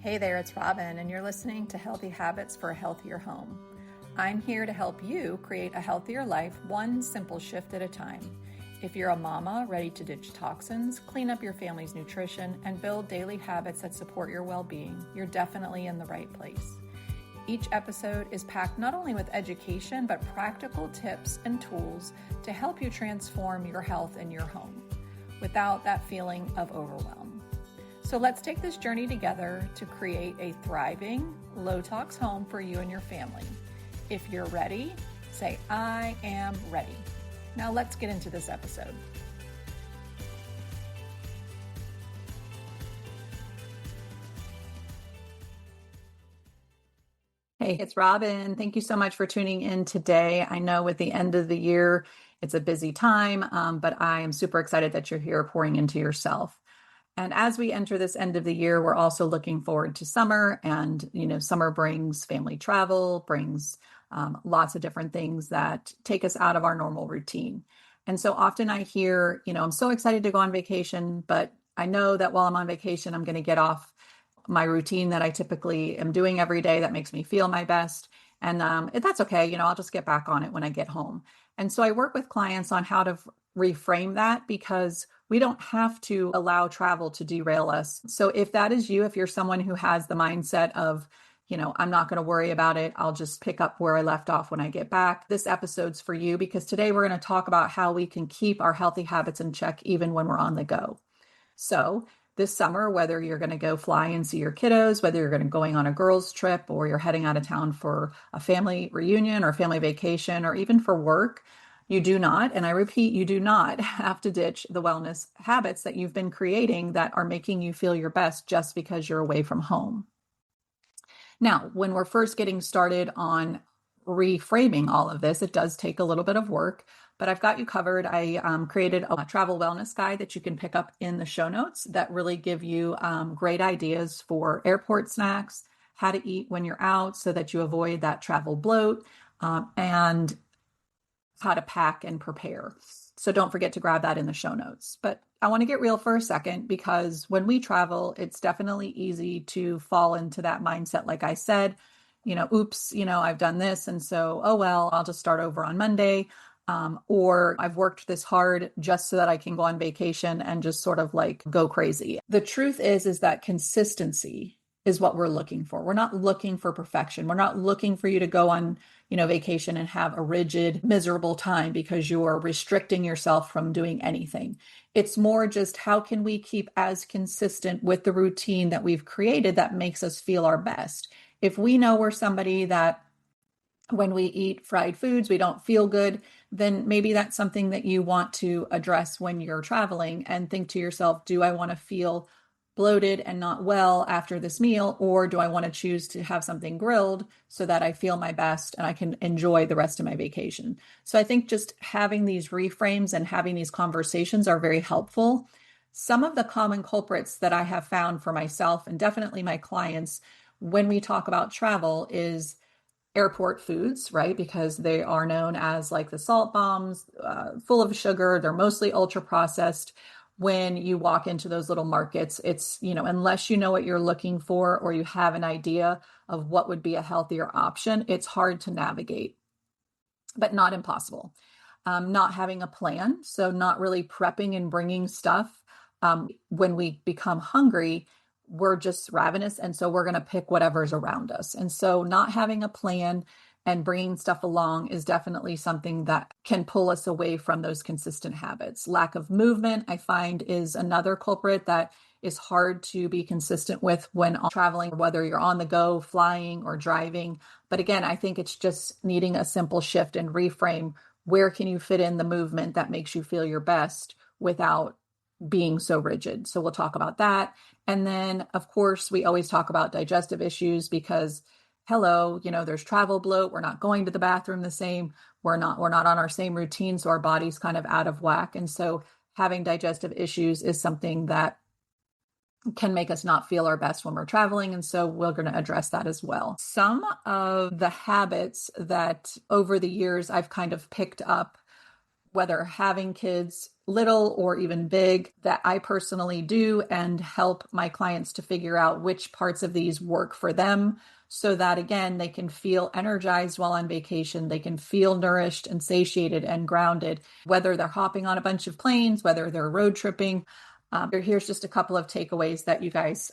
Hey there, it's Robin, and you're listening to Healthy Habits for a Healthier Home. I'm here to help you create a healthier life, one simple shift at a time. If you're a mama ready to ditch toxins, clean up your family's nutrition, and build daily habits that support your well-being, you're definitely in the right place. Each episode is packed not only with education, but practical tips and tools to help you transform your health and your home without that feeling of overwhelm. So let's take this journey together to create a thriving, low-tox home for you and your family. If you're ready, say, I am ready. Now let's get into this episode. Hey, it's Robin. Thank you so much for tuning in today. I know with the end of the year, it's a busy time, but I am super excited that you're here pouring into yourself. And as we enter this end of the year, we're also looking forward to summer. And, summer brings family travel, brings lots of different things that take us out of our normal routine. And so often I hear, I'm so excited to go on vacation, but I know that while I'm on vacation, I'm going to get off my routine that I typically am doing every day that makes me feel my best. And that's okay. I'll just get back on it when I get home. And so I work with clients on how to reframe that, because we don't have to allow travel to derail us. So if that is you, if you're someone who has the mindset of, I'm not going to worry about it, I'll just pick up where I left off when I get back, this episode's for you, because today we're going to talk about how we can keep our healthy habits in check even when we're on the go. So this summer, whether you're going to go fly and see your kiddos, whether you're going on a girls' trip, or you're heading out of town for a family reunion or family vacation, or even for work, you do not, and I repeat, you do not have to ditch the wellness habits that you've been creating that are making you feel your best just because you're away from home. Now, when we're first getting started on reframing all of this, it does take a little bit of work, but I've got you covered. I created a travel wellness guide that you can pick up in the show notes that really give you great ideas for airport snacks, how to eat when you're out so that you avoid that travel bloat, and how to pack and prepare. So don't forget to grab that in the show notes. But I want to get real for a second, because when we travel, it's definitely easy to fall into that mindset. Like I said, oops, I've done this. And so, oh, well, I'll just start over on Monday. Or I've worked this hard just so that I can go on vacation and just sort of like go crazy. The truth is that consistency is what we're looking for. We're not looking for perfection. We're not looking for you to go on, vacation and have a rigid, miserable time because you're restricting yourself from doing anything. It's more just, how can we keep as consistent with the routine that we've created that makes us feel our best? If we know we're somebody that when we eat fried foods, we don't feel good, then maybe that's something that you want to address when you're traveling, and think to yourself, do I want to feel bloated and not well after this meal, or do I want to choose to have something grilled so that I feel my best and I can enjoy the rest of my vacation? So I think just having these reframes and having these conversations are very helpful. Some of the common culprits that I have found for myself, and definitely my clients, when we talk about travel, is airport foods, right? Because they are known as like the salt bombs, full of sugar. They're mostly ultra processed. When you walk into those little markets, it's, unless you know what you're looking for or you have an idea of what would be a healthier option, it's hard to navigate, but not impossible. Not having a plan, so not really prepping and bringing stuff. When we become hungry, we're just ravenous, and so we're going to pick whatever's around us. And so not having a plan and bringing stuff along is definitely something that can pull us away from those consistent habits. Lack of movement, I find, is another culprit that is hard to be consistent with when traveling, whether you're on the go, flying, or driving. But again, I think it's just needing a simple shift and reframe. Where can you fit in the movement that makes you feel your best without being so rigid? So we'll talk about that. And then, of course, we always talk about digestive issues, because hello, there's travel bloat. We're not going to the bathroom the same. We're not on our same routine. So our body's kind of out of whack. And so having digestive issues is something that can make us not feel our best when we're traveling. And so we're going to address that as well. Some of the habits that over the years I've kind of picked up, whether having kids, little or even big, that I personally do and help my clients to figure out which parts of these work for them so that, again, they can feel energized while on vacation. They can feel nourished and satiated and grounded, whether they're hopping on a bunch of planes, whether they're road tripping. Here's just a couple of takeaways that you guys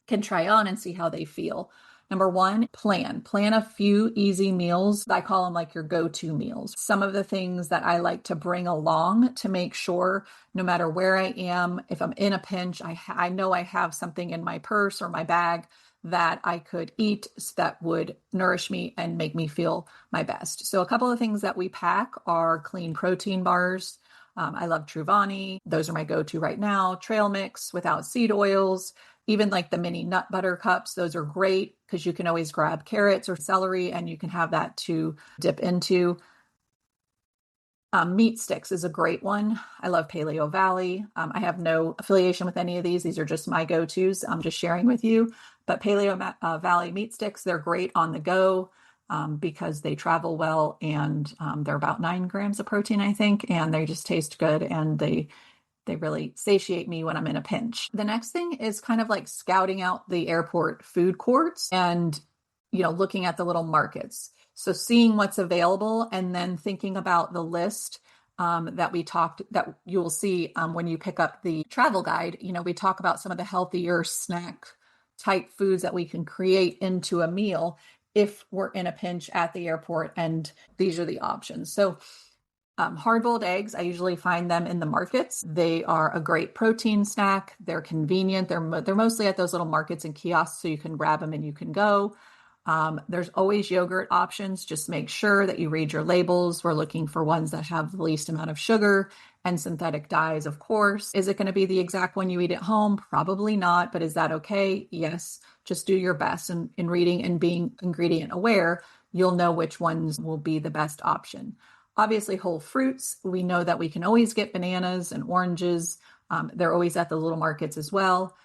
can try on and see how they feel. Number one, plan a few easy meals. I call them like your go-to meals. Some of the things that I like to bring along to make sure no matter where I am, if I'm in a pinch, I know I have something in my purse or my bag that I could eat that would nourish me and make me feel my best. So a couple of things that we pack are clean protein bars. I love Truvani. Those are my go-to right now. Trail mix without seed oils. Even like the mini nut butter cups, those are great because you can always grab carrots or celery and you can have that to dip into. Meat sticks is a great one. I love Paleo Valley. I have no affiliation with any of these. These are just my go-tos. I'm just sharing with you. But Paleo Valley meat sticks, they're great on the go because they travel well and they're about 9 grams of protein, I think, and they just taste good and they really satiate me when I'm in a pinch. The next thing is kind of like scouting out the airport food courts and, looking at the little markets. So seeing what's available and then thinking about the list that you will see when you pick up the travel guide. We talk about some of the healthier snack type foods that we can create into a meal if we're in a pinch at the airport. And these are the options. So hard-boiled eggs, I usually find them in the markets. They are a great protein snack. They're convenient. They're mostly at those little markets and kiosks, so you can grab them and you can go. There's always yogurt options. Just make sure that you read your labels. We're looking for ones that have the least amount of sugar and synthetic dyes, of course. Is it going to be the exact one you eat at home? Probably not, but is that okay? Yes. Just do your best. And in reading and being ingredient aware, you'll know which ones will be the best option. Obviously, whole fruits. We know that we can always get bananas and oranges. They're always at the little markets as well.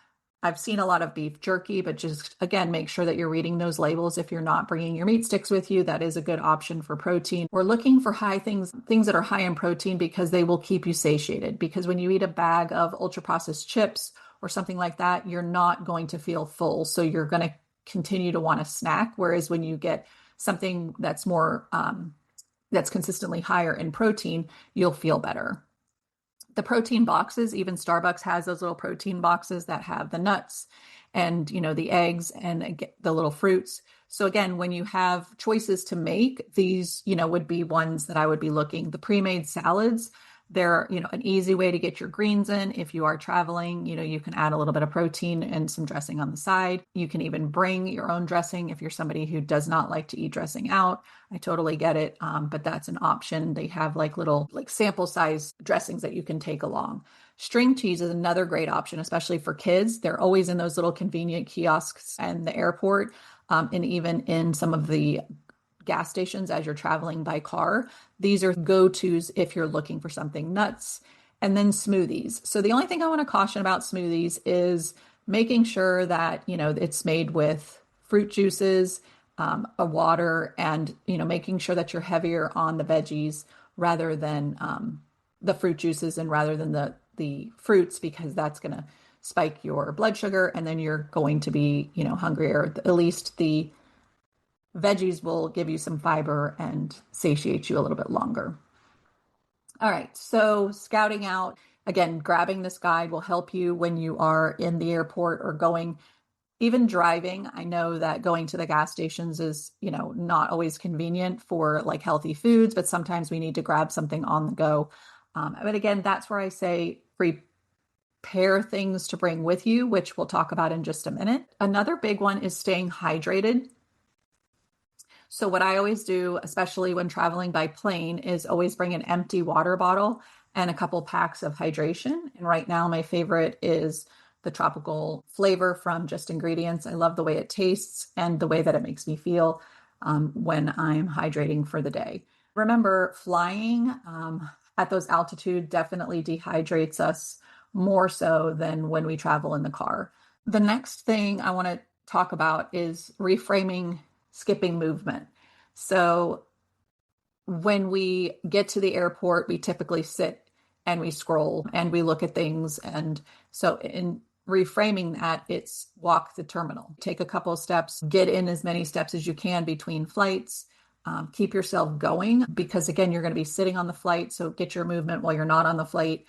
I've seen a lot of beef jerky, but just, again, make sure that you're reading those labels. If you're not bringing your meat sticks with you, that is a good option for protein. We're looking for things that are high in protein because they will keep you satiated. Because when you eat a bag of ultra-processed chips or something like that, you're not going to feel full. So you're going to continue to want a snack. Whereas when you get something that's more that's consistently higher in protein, you'll feel better. The protein boxes, even Starbucks has those little protein boxes that have the nuts and, the eggs and the little fruits. So again, when you have choices to make, these, would be ones that I would be looking. The pre-made salads, they're, an easy way to get your greens in. If you are traveling, you can add a little bit of protein and some dressing on the side. You can even bring your own dressing if you're somebody who does not like to eat dressing out. I totally get it, but that's an option. They have little sample size dressings that you can take along. String cheese is another great option, especially for kids. They're always in those little convenient kiosks and the airport, and even in some of the gas stations as you're traveling by car. These are go-tos if you're looking for something. Nuts, and then smoothies. So the only thing I want to caution about smoothies is making sure that, it's made with fruit juices, a water, and, making sure that you're heavier on the veggies rather than the fruit juices and rather than the fruits, because that's going to spike your blood sugar and then you're going to be, hungrier. At least the veggies will give you some fiber and satiate you a little bit longer. All right, so scouting out, again, grabbing this guide will help you when you are in the airport or going, even driving. I know that going to the gas stations is, not always convenient for healthy foods, but sometimes we need to grab something on the go. But again, that's where I say prepare things to bring with you, which we'll talk about in just a minute. Another big one is staying hydrated. So what I always do, especially when traveling by plane, is always bring an empty water bottle and a couple packs of hydration. And right now, my favorite is the tropical flavor from Just Ingredients. I love the way it tastes and the way that it makes me feel when I'm hydrating for the day. Remember, flying at those altitudes definitely dehydrates us more so than when we travel in the car. The next thing I want to talk about is reframing skipping movement. So when we get to the airport, we typically sit and we scroll and we look at things. And so in reframing that, it's walk the terminal, take a couple of steps, get in as many steps as you can between flights. Keep yourself going because, again, you're going to be sitting on the flight. So get your movement while you're not on the flight.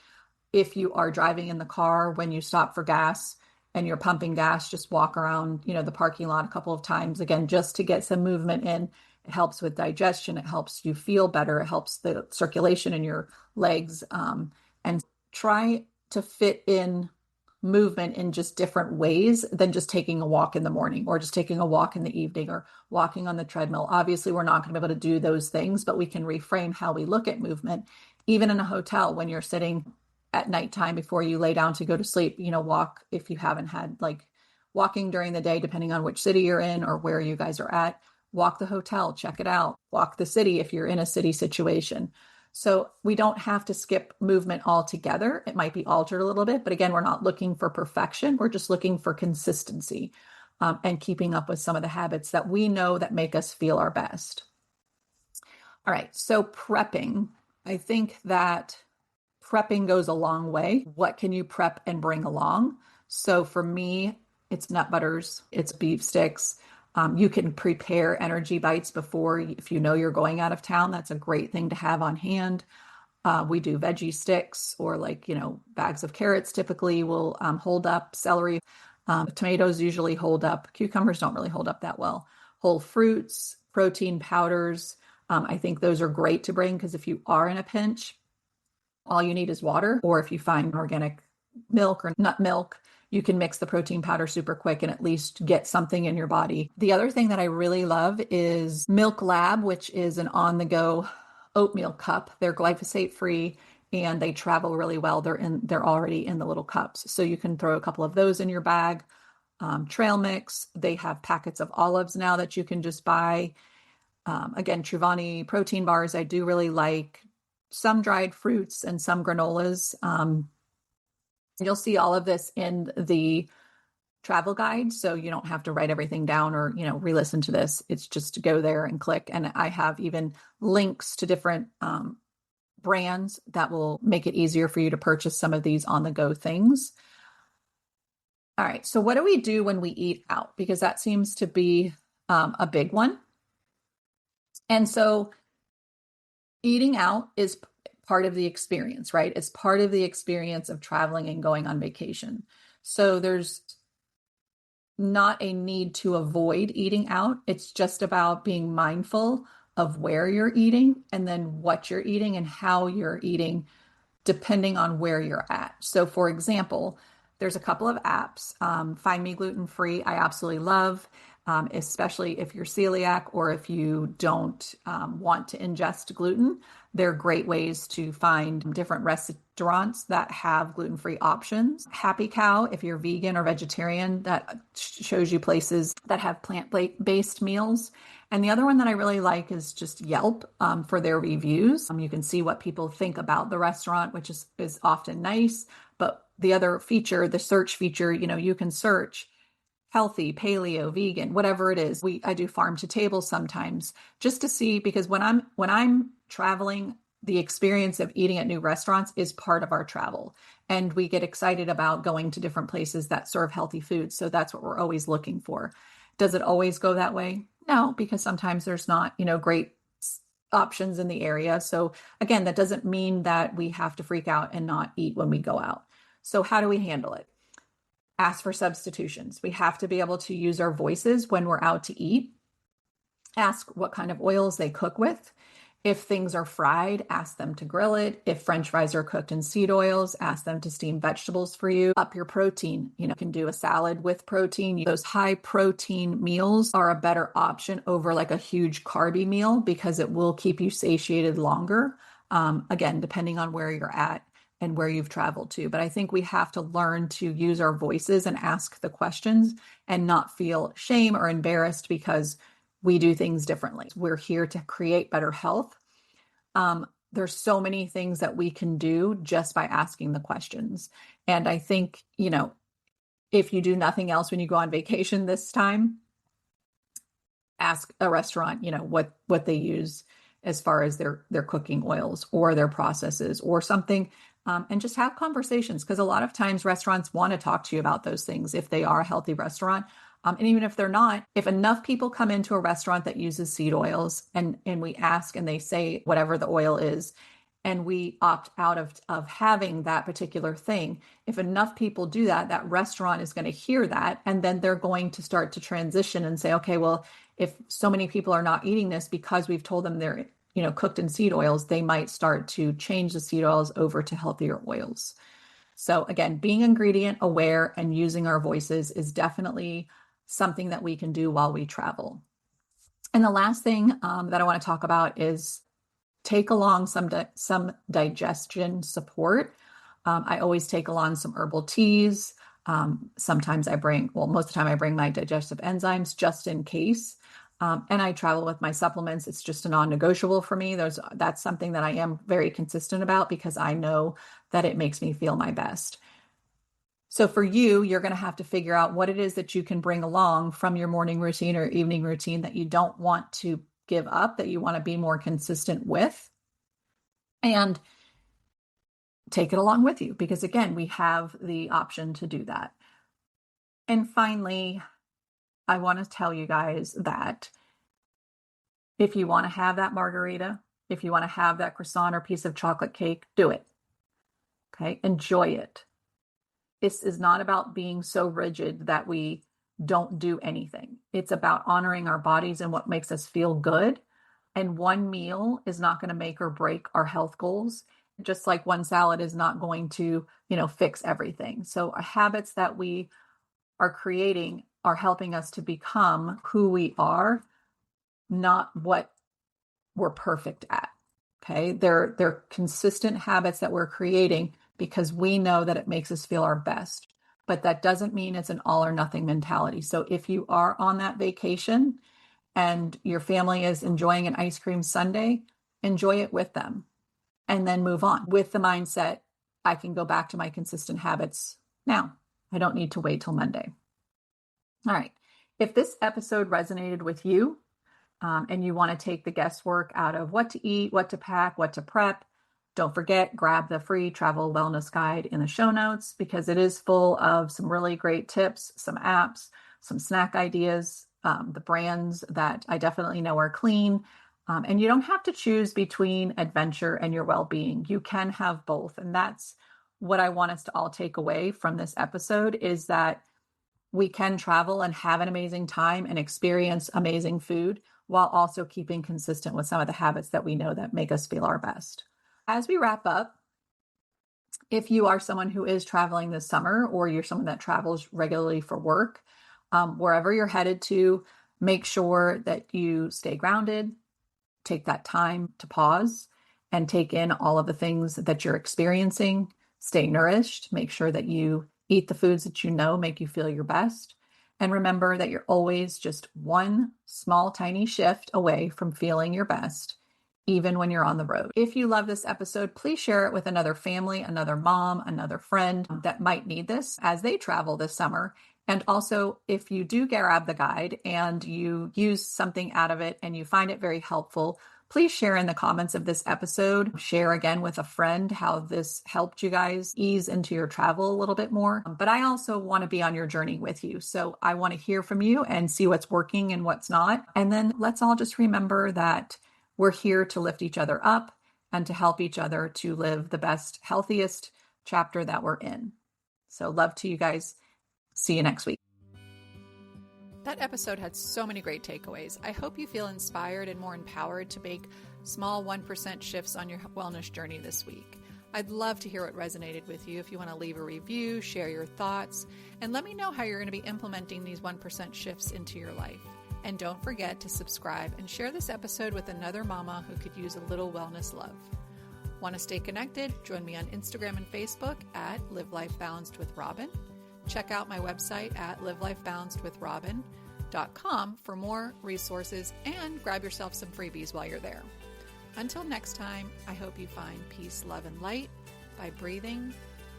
If you are driving in the car, when you stop for gas and you're pumping gas, just walk around, the parking lot a couple of times, again, just to get some movement in. It helps with digestion. It helps you feel better. It helps the circulation in your legs. And try to fit in movement in just different ways than just taking a walk in the morning or just taking a walk in the evening or walking on the treadmill. Obviously, we're not going to be able to do those things, but we can reframe how we look at movement. Even in a hotel, when you're sitting at nighttime before you lay down to go to sleep, walk if you haven't had walking during the day, depending on which city you're in or where you guys are at. Walk the hotel, check it out. Walk the city if you're in a city situation. So we don't have to skip movement altogether. It might be altered a little bit, but again, we're not looking for perfection. We're just looking for consistency and keeping up with some of the habits that we know that make us feel our best. All right, so prepping. I think that prepping goes a long way. What can you prep and bring along? So for me, it's nut butters, it's beef sticks. You can prepare energy bites before, if you know you're going out of town. That's a great thing to have on hand. We do veggie sticks or bags of carrots typically will hold up. Celery, tomatoes usually hold up. Cucumbers don't really hold up that well. Whole fruits, protein powders. I think those are great to bring because if you are in a pinch, all you need is water. Or if you find organic milk or nut milk, you can mix the protein powder super quick and at least get something in your body. The other thing that I really love is Milk Lab, which is an on-the-go oatmeal cup. They're glyphosate free and they travel really well. They're already in the little cups. So you can throw a couple of those in your bag. Trail mix. They have packets of olives now that you can just buy. Again, Truvani protein bars, I do really like. Some dried fruits and some granolas. You'll see all of this in the travel guide, so you don't have to write everything down or, re-listen to this. It's just to go there and click. And I have even links to different brands that will make it easier for you to purchase some of these on-the-go things. All right, so what do we do when we eat out? Because that seems to be a big one. And so eating out is part of the experience, right? It's part of the experience of traveling and going on vacation. So there's not a need to avoid eating out. It's just about being mindful of where you're eating and then what you're eating and how you're eating, depending on where you're at. So for example, there's a couple of apps. Find Me Gluten Free, I absolutely love. Especially if you're celiac or if you don't want to ingest gluten. They're great ways to find different restaurants that have gluten-free options. Happy Cow, if you're vegan or vegetarian, that shows you places that have plant-based meals. And the other one that I really like is just Yelp for their reviews. You can see what people think about the restaurant, which is often nice. But the other feature, the search feature, you can search healthy, paleo, vegan, whatever it is. I do farm to table sometimes just to see, because when I'm traveling, the experience of eating at new restaurants is part of our travel. And we get excited about going to different places that serve healthy food. So that's what we're always looking for. Does it always go that way? No, because sometimes there's not, great options in the area. So again, that doesn't mean that we have to freak out and not eat when we go out. So how do we handle it? Ask for substitutions. We have to be able to use our voices when we're out to eat. Ask what kind of oils they cook with. If things are fried, ask them to grill it. If French fries are cooked in seed oils, ask them to steam vegetables for you. Up your protein. You can do a salad with protein. Those high protein meals are a better option over like a huge carby meal because it will keep you satiated longer. Again, depending on where you're at and where you've traveled to. But I think we have to learn to use our voices and ask the questions and not feel shame or embarrassed because we do things differently. We're here to create better health. There's so many things that we can do just by asking the questions. And I think, if you do nothing else when you go on vacation this time, ask a restaurant, what they use as far as their cooking oils or their processes or something and just have conversations, because a lot of times restaurants want to talk to you about those things if they are a healthy restaurant. And even if they're not, if enough people come into a restaurant that uses seed oils and we ask and they say whatever the oil is, and we opt out of having that particular thing, if enough people do that, that restaurant is going to hear that. And then they're going to start to transition and say, okay, well, if so many people are not eating this because we've told them they're, cooked in seed oils, they might start to change the seed oils over to healthier oils. So again, being ingredient aware and using our voices is definitely something that we can do while we travel. And the last thing that I want to talk about is take along some digestion support. I always take along some herbal teas. Sometimes most of the time I bring my digestive enzymes just in case. And I travel with my supplements. It's just a non-negotiable for me. That's something that I am very consistent about because I know that it makes me feel my best. So for you, you're going to have to figure out what it is that you can bring along from your morning routine or evening routine that you don't want to give up, that you want to be more consistent with, and take it along with you, because again, we have the option to do that. And finally, I want to tell you guys that if you want to have that margarita, if you want to have that croissant or piece of chocolate cake, do it. Okay, enjoy it. This is not about being so rigid that we don't do anything. It's about honoring our bodies and what makes us feel good. And one meal is not going to make or break our health goals, just like one salad is not going to, fix everything. So our habits that we are creating are helping us to become who we are, not what we're perfect at. Okay. They're consistent habits that we're creating because we know that it makes us feel our best. But that doesn't mean it's an all or nothing mentality. So if you are on that vacation and your family is enjoying an ice cream sundae, enjoy it with them and then move on with the mindset, I can go back to my consistent habits now. I don't need to wait till Monday. All right. If this episode resonated with you and you want to take the guesswork out of what to eat, what to pack, what to prep, don't forget, grab the free travel wellness guide in the show notes, because it is full of some really great tips, some apps, some snack ideas, the brands that I definitely know are clean. And you don't have to choose between adventure and your well-being. You can have both. And that's what I want us to all take away from this episode, is that we can travel and have an amazing time and experience amazing food while also keeping consistent with some of the habits that we know that make us feel our best. As we wrap up, if you are someone who is traveling this summer, or you're someone that travels regularly for work, wherever you're headed to, make sure that you stay grounded, take that time to pause and take in all of the things that you're experiencing, stay nourished, make sure that you eat the foods that you know make you feel your best. And remember that you're always just one small, tiny shift away from feeling your best, even when you're on the road. If you love this episode, please share it with another family, another mom, another friend that might need this as they travel this summer. And also, if you do grab the guide and you use something out of it and you find it very helpful, please share in the comments of this episode. Share again with a friend how this helped you guys ease into your travel a little bit more. But I also want to be on your journey with you. So I want to hear from you and see what's working and what's not. And then let's all just remember that we're here to lift each other up and to help each other to live the best, healthiest chapter that we're in. So love to you guys. See you next week. That episode had so many great takeaways. I hope you feel inspired and more empowered to make small 1% shifts on your wellness journey this week. I'd love to hear what resonated with you. If you want to leave a review, share your thoughts, and let me know how you're going to be implementing these 1% shifts into your life. And don't forget to subscribe and share this episode with another mama who could use a little wellness love. Want to stay connected? Join me on Instagram and Facebook at Live Life Balanced with Robin. Check out my website at livelifebalancedwithrobin.com for more resources, and grab yourself some freebies while you're there. Until next time, I hope you find peace, love, and light by breathing,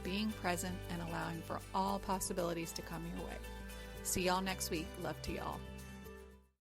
being present, and allowing for all possibilities to come your way. See y'all next week. Love to y'all.